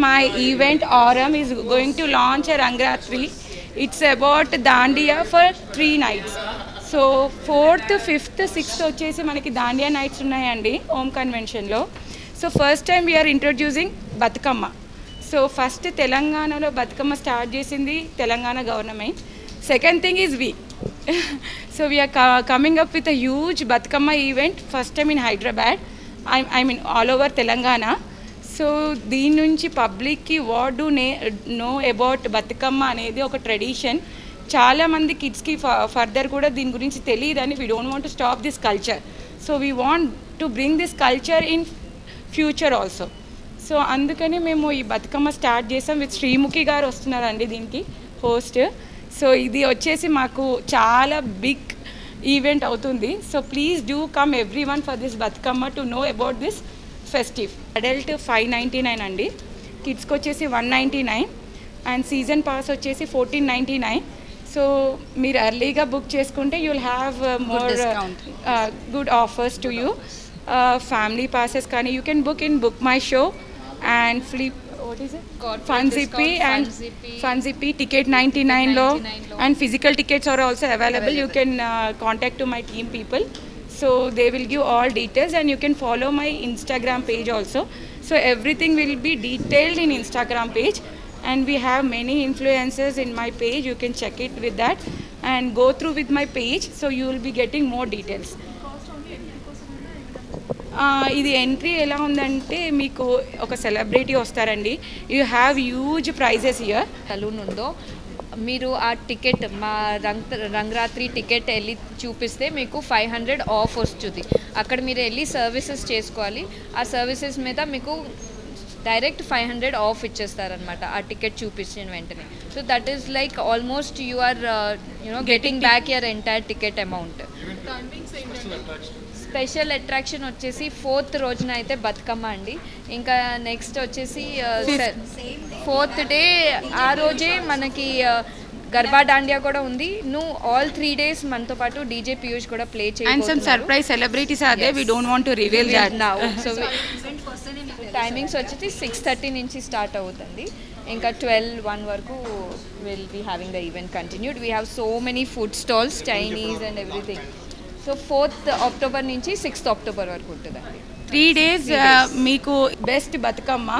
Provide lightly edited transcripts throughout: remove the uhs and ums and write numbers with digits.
my event Aurum is going to launch a Rangratri. It's about Dandiya for 3 nights. So 4th, 5th, 6th వచ్చేసి మనకి dandiya nights ఉన్నాయండి ఓమ్ కన్వెన్షన్లో. So first time we're introducing Bathukamma. So first తెలంగాణలో Bathukamma start చేసింది Telangana government. Second thing is we. So we're coming up with a huge Bathukamma event first time in Hyderabad, I mean all over Telangana. So దీని నుంచి పబ్లిక్కి what do know about Bathukamma అనేది ఒక tradition. చాలామంది కిడ్స్కి further కూడా దీని గురించి తెలియదని we don't want to stop this culture. So we want to bring this culture in future also. So అందుకని మేము ఈ బతుకమ్మ స్టార్ట్ చేసాం. విత్ శ్రీముఖి గారు వస్తున్నారండి దీనికి హోస్ట్. సో ఇది వచ్చేసి మాకు చాలా బిగ్ ఈవెంట్ అవుతుంది. So please do come every one for this Bathukamma to know about this festive. Adult 599 అండి, కిడ్స్కి వచ్చేసి 199 అండ్ సీజన్ పాస్ వచ్చేసి 1499. సో మీరు ఎర్లీగా బుక్ చేసుకుంటే you will have more good offers to you. Family passes కానీ you can book in BookMyShow and flip what is it Funzippy and Funzippy ticket 99 lo and physical tickets are also available. You can contact to my team people, so they will give all details and you can follow my Instagram page also. So everything will be detailed in Instagram page and we have many influencers in my page. You can check it with that and go through with my page, so you will be getting more details. ఇది entry ఎలా ఉందంటే మీకు ఒక celebrity వస్తారండి, you have huge prizes here. Salon ఉందో మీరు ఆ ticket మా రంగరాత్రి టికెట్ వెళ్ళి చూపిస్తే మీకు 500 ఆఫ్ వస్తుంది. అక్కడ మీరు వెళ్ళి సర్వీసెస్ చేసుకోవాలి. ఆ సర్వీసెస్ మీద మీకు డైరెక్ట్ 500 ఆఫ్ ఇచ్చేస్తారనమాట ఆ టికెట్ చూపించిన వెంటనే. So that is like almost you are getting back your entire ticket amount. Special attraction వచ్చేసి 4th రోజున అయితే బతుకమ్మ అండి. ఇంకా నెక్స్ట్ వచ్చేసి 4th డే ఆ రోజే మనకి గర్బా డాండియా కూడా ఉంది. ఆల్ 3 days మనతో పాటు డీజే పీయూష్ కూడా ప్లే చేయబోతున్నారు. And some surprise celebrities are there. We don't want to reveal that now. So timings వచ్చేసి 6:30 నుంచి స్టార్ట్ అవుతుంది. ఇంకా 12-1 వరకు will be having the event continued. We have so many food stalls, Chinese and everything. So 4th October నుంచి 6th October వరకు ఉంటుందండి. 3 days మీకు best Bathukamma.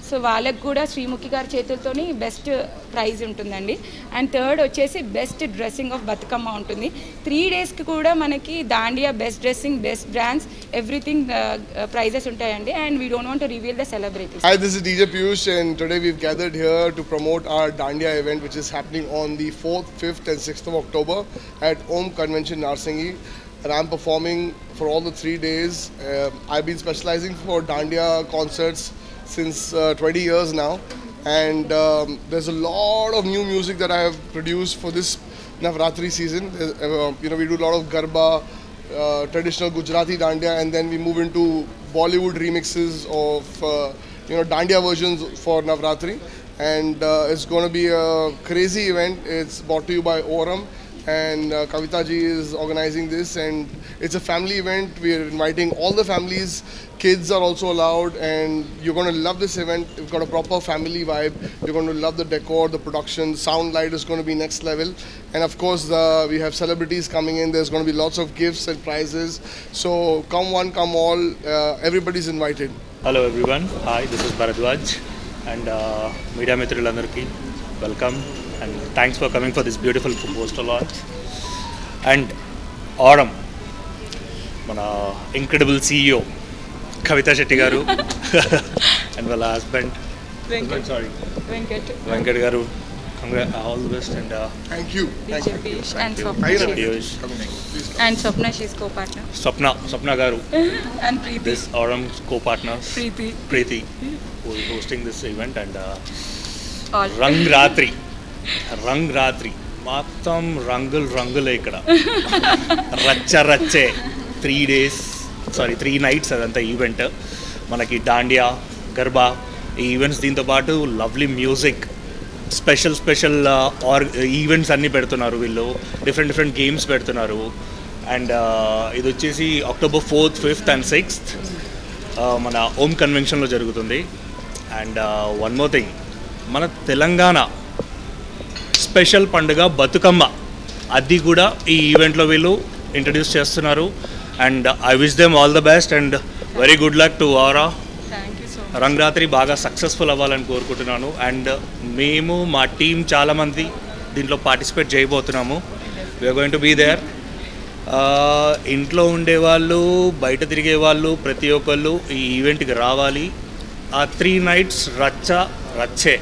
So వాళ్ళకు కూడా శ్రీముఖి గారి చేతులతోని బెస్ట్ ప్రైజ్ ఉంటుందండి. అండ్ థర్డ్ వచ్చేసి బెస్ట్ డ్రెస్సింగ్ ఆఫ్ బతుకమ్మ ఉంటుంది. 3 daysకి కూడా మనకి dandiya best dressing, best brands, everything prizes ఉంటాయండి. And we don't want to reveal the celebrities. Hi, this is DJ Piyush and today we've gathered here to promote our Dandiya event which is happening on the 4th, 5th and 6th of October at Om Convention Narsingi. And I'm performing for all the 3 days. I've been specializing for Dandiya concerts since 20 years now, and there's a lot of new music that I have produced for this Navratri season. We do a lot of Garba, traditional Gujarati Dandiya, and then we move into Bollywood remixes of Dandiya versions for Navratri, and it's going to be a crazy event. It's brought to you by Aurum. And Kavita ji is organizing this, and it's a family event. We are inviting all the families. Kids are also allowed, and you're going to love this event. We've got a proper family vibe. You're going to love the decor, the production, sound light is going to be next level, and of course we have celebrities coming in. There's going to be lots of gifts and prizes. So come one, come all. Everybody's invited. Hello everyone. Hi, this is Bharadwaj, and media mitralandarki welcome. And thanks for coming for this beautiful poster launch. And Aurum, mana incredible CEO Kavita Shetty garu and my husband Venkat garu, all the best. And thank you. DJ Piyush and Swapna. And Swapna, she's co-partner. Swapna garu and Preeti. This Aurum co-partner Preeti who is hosting this event. And All. రంగ్ రాత్రి మొత్తం రంగులే ఇక్కడ రచ్చే 3 nights అదంతా event. మనకి దాండియా, గర్బా ఈ events, దీంతో పాటు lovely music, special events అన్నీ పెడుతున్నారు వీళ్ళు. డిఫరెంట్ గేమ్స్ పెడుతున్నారు. అండ్ ఇది వచ్చేసి October 4th, 5th and 6th మన ఓమ్ కన్వెన్షన్లో జరుగుతుంది. అండ్ వన్ మోర్ థింగ్, మన తెలంగాణ స్పెషల్ పండుగ బతుకమ్మ, అది కూడా ఈ ఈవెంట్లో వీళ్ళు ఇంట్రడ్యూస్ చేస్తున్నారు. And I wish them all the best and very good luck to Aura. Rangaratri బాగా సక్సెస్ఫుల్ అవ్వాలని కోరుకుంటున్నాను. అండ్ మేము మా టీం చాలామంది దీంట్లో పార్టిసిపేట్ చేయబోతున్నాము. We are going to be there. ఇంట్లో ఉండేవాళ్ళు, బయట తిరిగే వాళ్ళు, ప్రతి ఒక్కళ్ళు ఈ ఈవెంట్కి రావాలి. ఆ 3 nights రచ్చే.